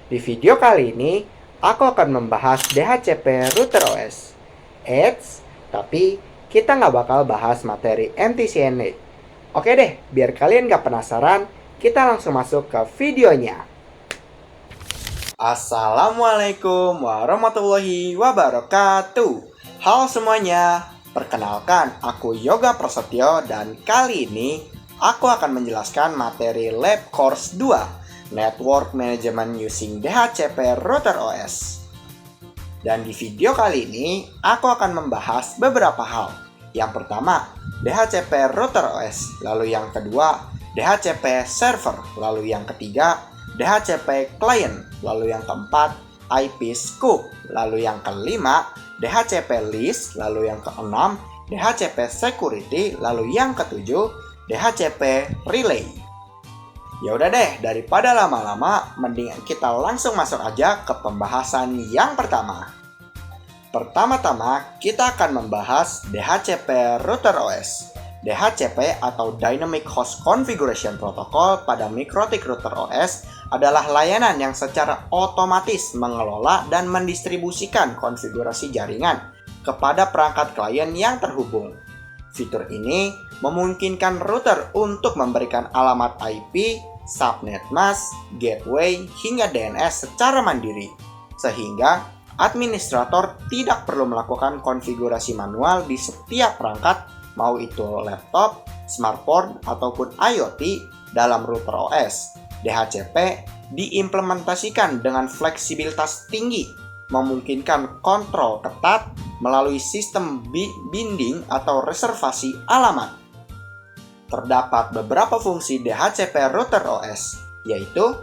Di video kali ini, aku akan membahas DHCP Router OS. Eits, tapi kita nggak bakal bahas materi MTCNA. Oke deh, biar kalian nggak penasaran, kita langsung masuk ke videonya. Assalamualaikum warahmatullahi wabarakatuh. Halo semuanya, perkenalkan aku Yoga Prasetyo dan kali ini aku akan menjelaskan materi Lab Course 2 Network Management Using DHCP Router OS. Dan di video kali ini aku akan membahas beberapa hal. Yang pertama, DHCP Router OS, lalu yang kedua, DHCP Server, lalu yang ketiga, DHCP Client, lalu yang keempat, IP Scope, lalu yang kelima, DHCP List, lalu yang keenam, DHCP Security, lalu yang ketujuh, DHCP Relay. Ya udah deh, daripada lama-lama, mendingan kita langsung masuk aja ke pembahasan yang pertama. Pertama-tama, kita akan membahas DHCP Router OS. DHCP atau Dynamic Host Configuration Protocol pada MikroTik Router OS adalah layanan yang secara otomatis mengelola dan mendistribusikan konfigurasi jaringan kepada perangkat klien yang terhubung. Fitur ini memungkinkan router untuk memberikan alamat IP, subnet mask, gateway, hingga DNS secara mandiri, sehingga administrator tidak perlu melakukan konfigurasi manual di setiap perangkat, mau itu laptop, smartphone, ataupun IoT dalam router OS. DHCP diimplementasikan dengan fleksibilitas tinggi, memungkinkan kontrol ketat melalui sistem binding atau reservasi alamat. Terdapat beberapa fungsi DHCP Router OS, yaitu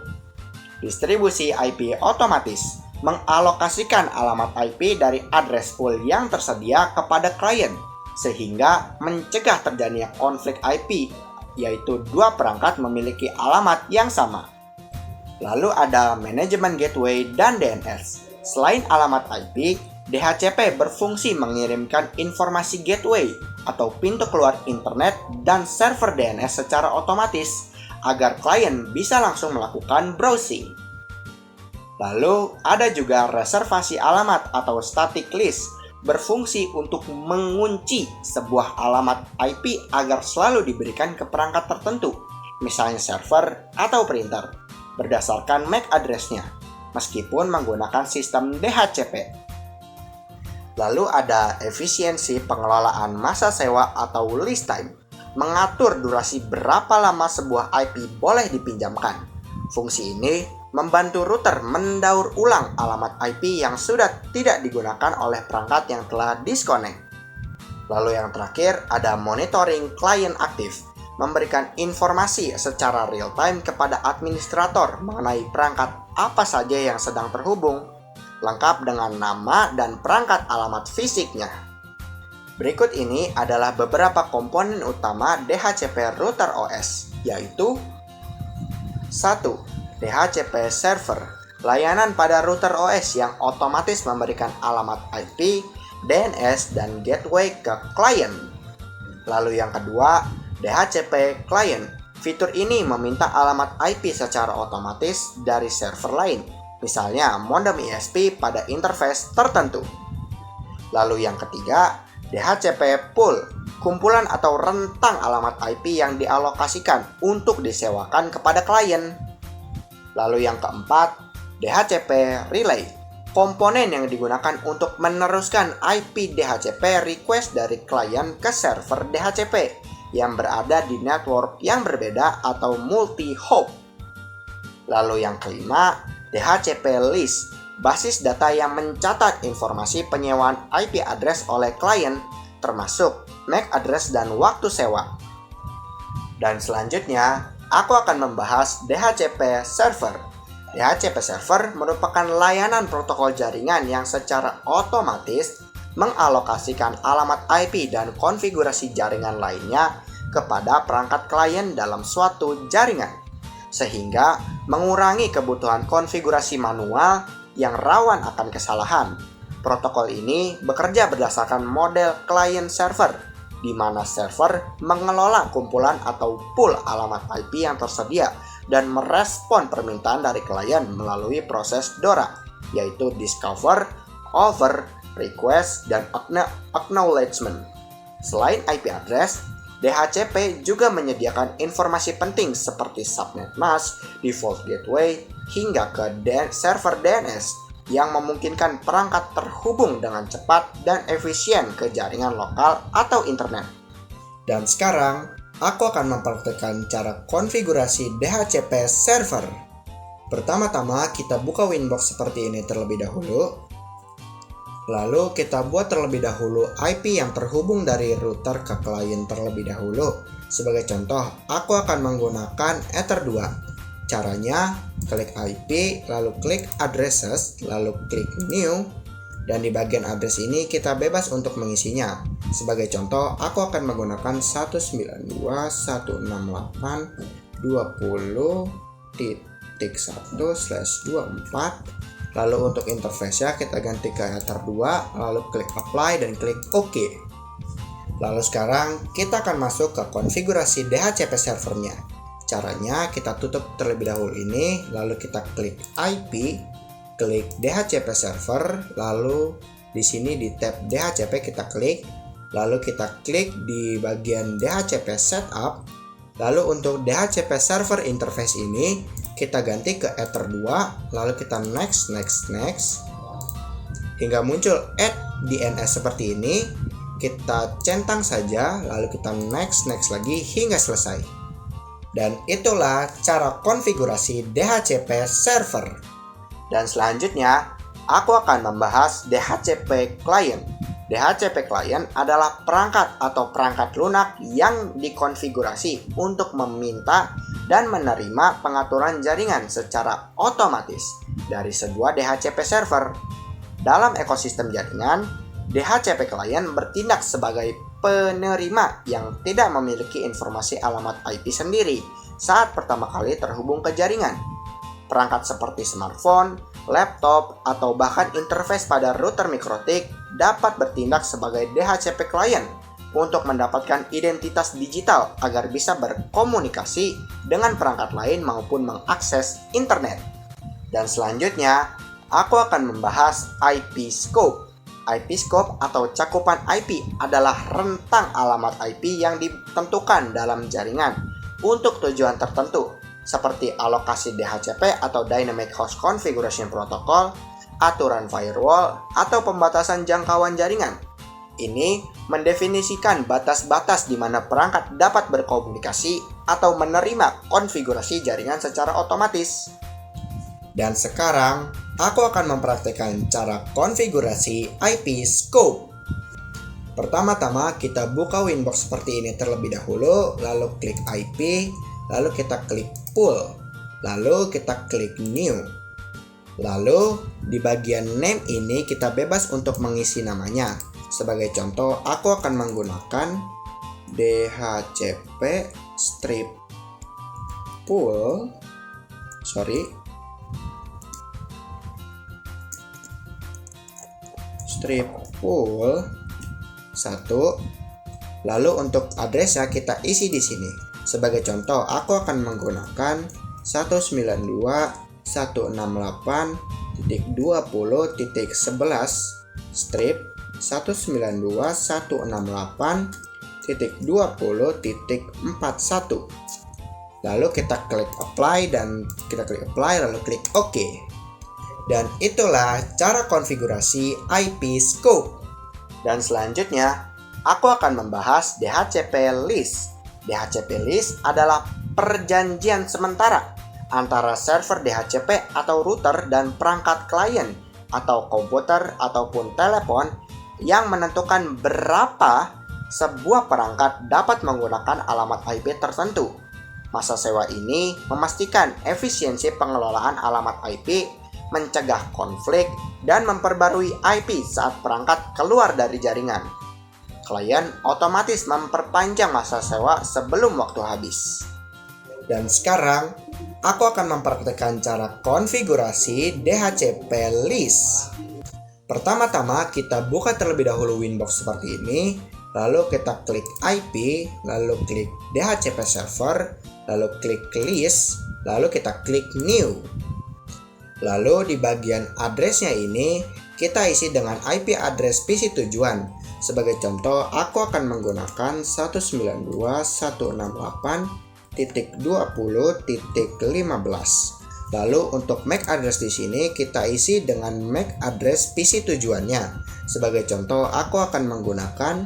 distribusi IP otomatis, mengalokasikan alamat IP dari address pool yang tersedia kepada klien, sehingga mencegah terjadinya konflik IP, yaitu dua perangkat memiliki alamat yang sama. Lalu ada manajemen gateway dan DNS. Selain alamat IP, DHCP berfungsi mengirimkan informasi gateway atau pintu keluar internet dan server DNS secara otomatis agar klien bisa langsung melakukan browsing. Lalu ada juga reservasi alamat atau static list, berfungsi untuk mengunci sebuah alamat IP agar selalu diberikan ke perangkat tertentu, misalnya server atau printer, berdasarkan MAC address-nya, meskipun menggunakan sistem DHCP. Lalu ada efisiensi pengelolaan masa sewa atau lease time, mengatur durasi berapa lama sebuah IP boleh dipinjamkan. Fungsi ini membantu router mendaur ulang alamat IP yang sudah tidak digunakan oleh perangkat yang telah disconnect. Lalu yang terakhir ada monitoring klien aktif, memberikan informasi secara real time kepada administrator mengenai perangkat apa saja yang sedang terhubung, lengkap dengan nama dan perangkat alamat fisiknya. Berikut ini adalah beberapa komponen utama DHCP Router OS, yaitu 1. DHCP Server, layanan pada router OS yang otomatis memberikan alamat IP, DNS, dan gateway ke klien. Lalu yang kedua, DHCP Client. Fitur ini meminta alamat IP secara otomatis dari server lain, misalnya modem ISP pada interface tertentu. Lalu yang ketiga, DHCP Pool, kumpulan atau rentang alamat IP yang dialokasikan untuk disewakan kepada klien. Lalu yang keempat, DHCP Relay, komponen yang digunakan untuk meneruskan IP DHCP request dari klien ke server DHCP yang berada di network yang berbeda atau multi-hop. Lalu yang kelima, DHCP List, basis data yang mencatat informasi penyewaan IP address oleh klien, termasuk MAC address dan waktu sewa. Dan selanjutnya, aku akan membahas DHCP Server. DHCP Server merupakan layanan protokol jaringan yang secara otomatis mengalokasikan alamat IP dan konfigurasi jaringan lainnya kepada perangkat klien dalam suatu jaringan, sehingga mengurangi kebutuhan konfigurasi manual yang rawan akan kesalahan. Protokol ini bekerja berdasarkan model client server, di mana server mengelola kumpulan atau pool alamat IP yang tersedia dan merespon permintaan dari klien melalui proses DORA, yaitu Discover, Offer, Request, dan Acknowledgement. Selain IP address, DHCP juga menyediakan informasi penting seperti subnet mask, default gateway, hingga ke server DNS yang memungkinkan perangkat terhubung dengan cepat dan efisien ke jaringan lokal atau internet. Dan sekarang, aku akan mempraktikkan cara konfigurasi DHCP server. Pertama-tama kita buka Winbox seperti ini terlebih dahulu. Lalu kita buat terlebih dahulu IP yang terhubung dari router ke klien terlebih dahulu. Sebagai contoh, aku akan menggunakan Ether 2. Caranya, klik IP, lalu klik Addresses, lalu klik New, dan di bagian address ini kita bebas untuk mengisinya. Sebagai contoh, aku akan menggunakan 192.168.20.1/24. Lalu untuk interface-nya kita ganti ke Ether 2, lalu klik Apply dan klik OK. Lalu sekarang kita akan masuk ke konfigurasi DHCP servernya. Caranya kita tutup terlebih dahulu ini, lalu kita klik IP, klik DHCP server, lalu di sini di tab DHCP kita klik, lalu kita klik di bagian DHCP setup, lalu untuk DHCP server interface ini kita ganti ke Ether 2, lalu kita next hingga muncul add DNS seperti ini. Kita centang saja, lalu kita next lagi hingga selesai. Dan itulah cara konfigurasi DHCP server. Dan selanjutnya, aku akan membahas DHCP client. DHCP client adalah perangkat atau perangkat lunak yang dikonfigurasi untuk meminta dan menerima pengaturan jaringan secara otomatis dari sebuah DHCP server. Dalam ekosistem jaringan, DHCP client bertindak sebagai penerima yang tidak memiliki informasi alamat IP sendiri saat pertama kali terhubung ke jaringan. Perangkat seperti smartphone, laptop, atau bahkan interface pada router mikrotik dapat bertindak sebagai DHCP client untuk mendapatkan identitas digital agar bisa berkomunikasi dengan perangkat lain maupun mengakses internet. Dan selanjutnya, aku akan membahas IP scope. IP scope atau cakupan IP adalah rentang alamat IP yang ditentukan dalam jaringan untuk tujuan tertentu, seperti alokasi DHCP atau Dynamic Host Configuration Protocol, aturan firewall, atau pembatasan jangkauan jaringan. Ini mendefinisikan batas-batas di mana perangkat dapat berkomunikasi atau menerima konfigurasi jaringan secara otomatis. Dan sekarang, aku akan mempraktikkan cara konfigurasi IP scope. Pertama-tama kita buka Winbox seperti ini terlebih dahulu, lalu klik IP, lalu kita klik Pool, lalu kita klik New. Lalu di bagian name ini kita bebas untuk mengisi namanya. Sebagai contoh, aku akan menggunakan DHCP strip pool, strip pool 1. Lalu untuk addressnya kita isi di sini. Sebagai contoh, aku akan menggunakan 192.168.20.11 strip 192.168.20.41. Lalu kita klik apply lalu klik OK. Dan itulah cara konfigurasi IP scope. Dan selanjutnya, aku akan membahas DHCP list. DHCP list adalah perjanjian sementara antara server DHCP atau router dan perangkat klien atau komputer ataupun telepon yang menentukan berapa sebuah perangkat dapat menggunakan alamat IP tertentu. Masa sewa ini memastikan efisiensi pengelolaan alamat IP, mencegah konflik, dan memperbarui IP saat perangkat keluar dari jaringan. Klien otomatis memperpanjang masa sewa sebelum waktu habis. Dan sekarang, aku akan mempraktikkan cara konfigurasi DHCP list. Pertama-tama kita buka terlebih dahulu Winbox seperti ini, lalu kita klik IP, lalu klik DHCP server, lalu klik list, lalu kita klik New. Lalu di bagian addressnya ini, kita isi dengan IP address PC tujuan. Sebagai contoh, aku akan menggunakan 192.168.20.15. Lalu untuk MAC address di sini kita isi dengan MAC address PC tujuannya. Sebagai contoh, aku akan menggunakan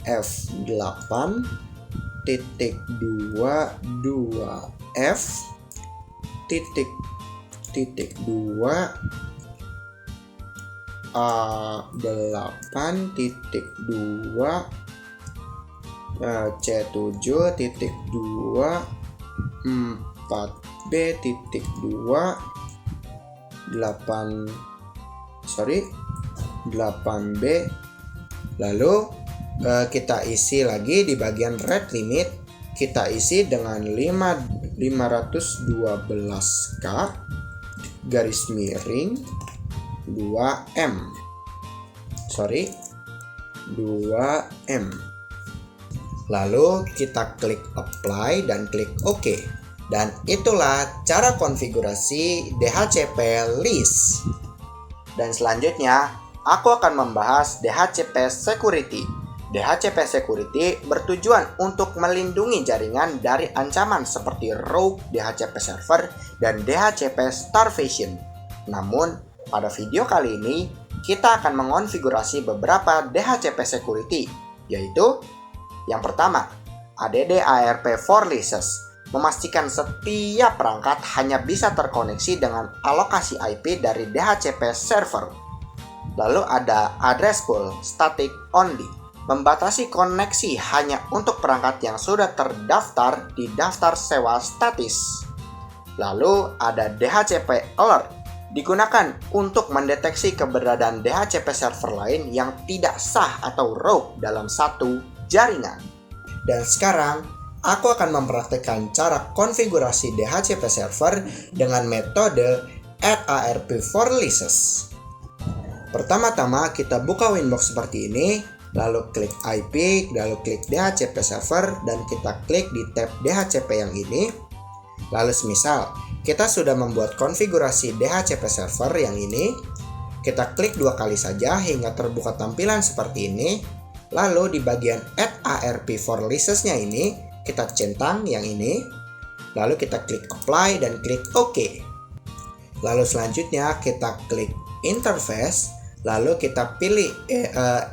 F8.22F.A8.2 C7.2 4B.2 8B. Lalu kita isi lagi di bagian rate limit, kita isi dengan 512K garis miring 2M. Lalu kita klik apply dan klik OK. Dan itulah cara konfigurasi DHCP list. Dan selanjutnya, aku akan membahas DHCP security. DHCP security bertujuan untuk melindungi jaringan dari ancaman seperti rogue DHCP server dan DHCP starvation. Namun, pada video kali ini, kita akan mengonfigurasi beberapa DHCP security, yaitu yang pertama, ADD ARP for leases, memastikan setiap perangkat hanya bisa terkoneksi dengan alokasi IP dari DHCP server. Lalu ada address pool static only, membatasi koneksi hanya untuk perangkat yang sudah terdaftar di daftar sewa statis. Lalu ada DHCP alert, digunakan untuk mendeteksi keberadaan DHCP server lain yang tidak sah atau rogue dalam satu jaringan. Dan sekarang, aku akan mempraktikkan cara konfigurasi DHCP server dengan metode add ARP for leases. Pertama-tama kita buka Winbox seperti ini, lalu klik IP, lalu klik DHCP server, dan kita klik di tab DHCP yang ini. Lalu semisal kita sudah membuat konfigurasi DHCP server yang ini, kita klik 2 kali saja hingga terbuka tampilan seperti ini. Lalu di bagian add ARP for leases-nya ini, kita centang yang ini, lalu kita klik apply dan klik OK. Lalu selanjutnya kita klik interface, lalu kita pilih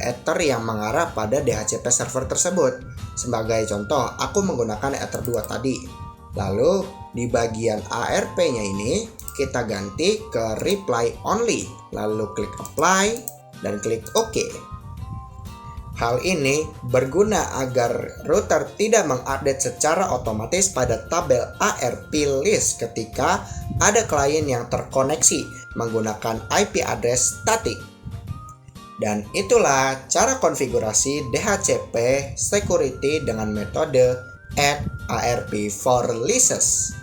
ether yang mengarah pada DHCP server tersebut. Sebagai contoh, aku menggunakan ether 2 tadi. Lalu di bagian ARP-nya ini, kita ganti ke reply only, lalu klik apply dan klik OK. Hal ini berguna agar router tidak mengupdate secara otomatis pada tabel ARP list ketika ada klien yang terkoneksi menggunakan IP address static. Dan itulah cara konfigurasi DHCP security dengan metode add ARP for leases.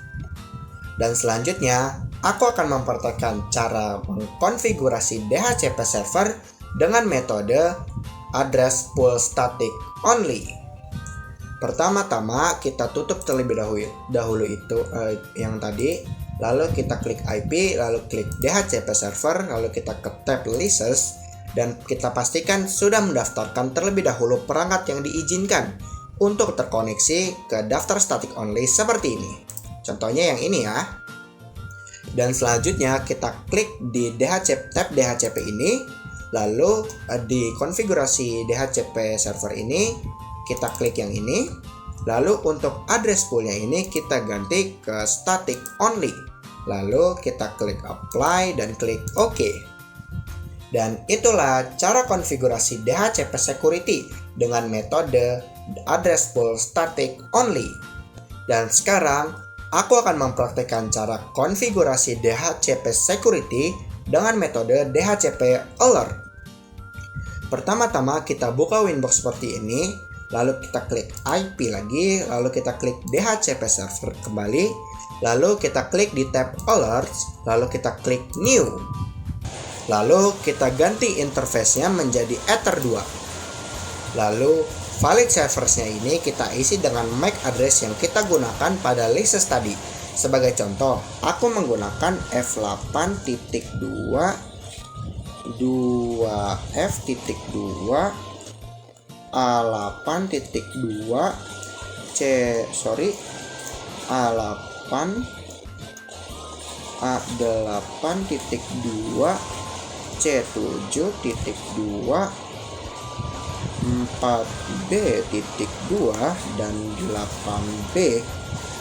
Dan selanjutnya, aku akan mempraktikkan cara mengkonfigurasi DHCP server dengan metode address pool static only. Pertama-tama kita tutup terlebih dahulu itu yang tadi, lalu kita klik IP, lalu klik DHCP server, lalu kita ke tab leases, dan kita pastikan sudah mendaftarkan terlebih dahulu perangkat yang diizinkan untuk terkoneksi ke daftar static only seperti ini. Contohnya yang ini ya. Dan selanjutnya kita klik di tab DHCP ini. Lalu di konfigurasi DHCP server ini kita klik yang ini. Lalu untuk address poolnya ini kita ganti ke static only. Lalu kita klik apply dan klik OK. Dan itulah cara konfigurasi DHCP security dengan metode address pool static only. Dan sekarang aku akan mempraktikkan cara konfigurasi DHCP security dengan metode DHCP alert. Pertama-tama kita buka Winbox seperti ini, lalu kita klik IP lagi, lalu kita klik DHCP server kembali, lalu kita klik di tab alerts, lalu kita klik new. Lalu kita ganti interface-nya menjadi ether 2. Lalu valid servers-nya ini kita isi dengan MAC address yang kita gunakan pada leases tadi, Sebagai contoh, aku menggunakan F8.2 2F.2 A8.2 A8 A8.2 C7.2 4B.2 dan 8B.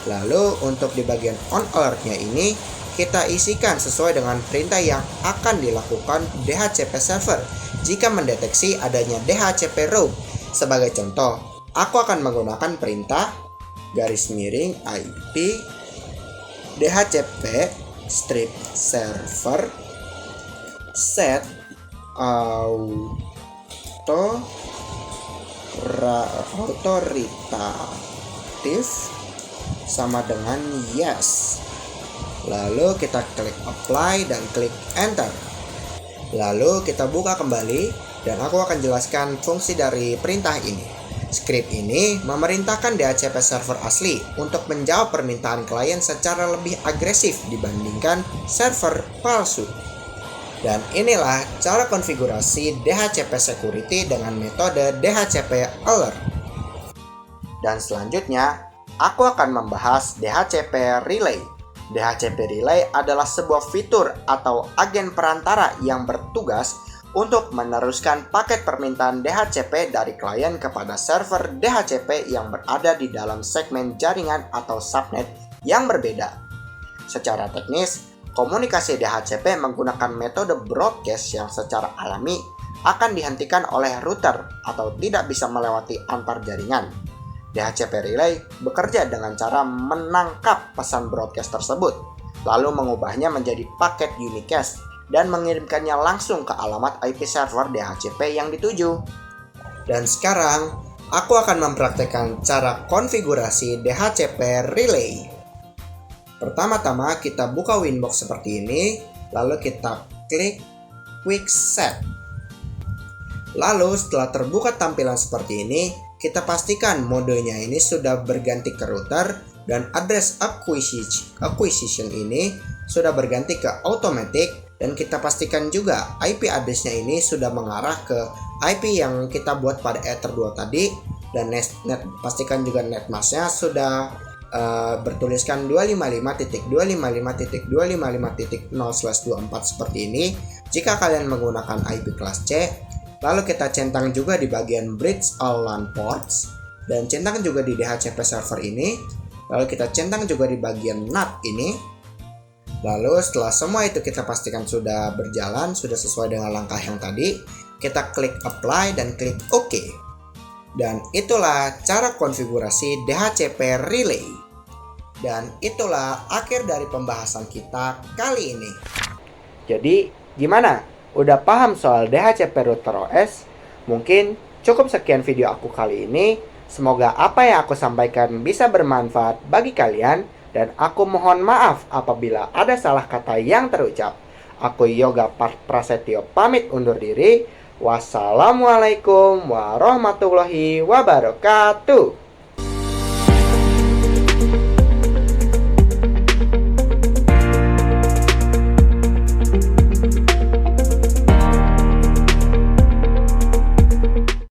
Lalu untuk di bagian on alert-nya ini kita isikan sesuai dengan perintah yang akan dilakukan DHCP server jika mendeteksi adanya DHCP rogue. Sebagai contoh, aku akan menggunakan perintah _IP DHCP strip server set autoritatif sama dengan yes. Lalu kita klik apply dan klik enter. Lalu kita buka kembali dan aku akan jelaskan fungsi dari perintah ini. Script ini memerintahkan DHCP server asli untuk menjawab permintaan klien secara lebih agresif dibandingkan server palsu. Dan inilah cara konfigurasi DHCP security dengan metode DHCP alert. Dan selanjutnya, aku akan membahas DHCP relay. DHCP relay adalah sebuah fitur atau agen perantara yang bertugas untuk meneruskan paket permintaan DHCP dari klien kepada server DHCP yang berada di dalam segmen jaringan atau subnet yang berbeda. Secara teknis, komunikasi DHCP menggunakan metode broadcast yang secara alami akan dihentikan oleh router atau tidak bisa melewati antar jaringan. DHCP relay bekerja dengan cara menangkap pesan broadcast tersebut, lalu mengubahnya menjadi paket unicast dan mengirimkannya langsung ke alamat IP server DHCP yang dituju. Dan sekarang, aku akan mempraktekkan cara konfigurasi DHCP relay. Pertama-tama kita buka Winbox seperti ini, lalu kita klik Quick Set. Lalu setelah terbuka tampilan seperti ini, kita pastikan modenya ini sudah berganti ke router dan address acquisition ini sudah berganti ke automatic, dan kita pastikan juga IP address-nya ini sudah mengarah ke IP yang kita buat pada Ether 2 tadi, dan pastikan juga netmask-nya sudah bertuliskan 255.255.255.0/24 seperti ini jika kalian menggunakan IP kelas C. Lalu kita centang juga di bagian bridge all LAN ports dan centang juga di DHCP server ini. Lalu kita centang juga di bagian NAT ini. Lalu setelah semua itu kita pastikan sudah berjalan, sudah sesuai dengan langkah yang tadi, kita klik apply dan klik OK. Dan itulah cara konfigurasi DHCP relay. Dan itulah akhir dari pembahasan kita kali ini. Jadi gimana? Udah paham soal DHCP router OS? Mungkin cukup sekian video aku kali ini. Semoga apa yang aku sampaikan bisa bermanfaat bagi kalian. Dan aku mohon maaf apabila ada salah kata yang terucap. Aku Yoga Prasetyo pamit undur diri. Wassalamualaikum warahmatullahi wabarakatuh.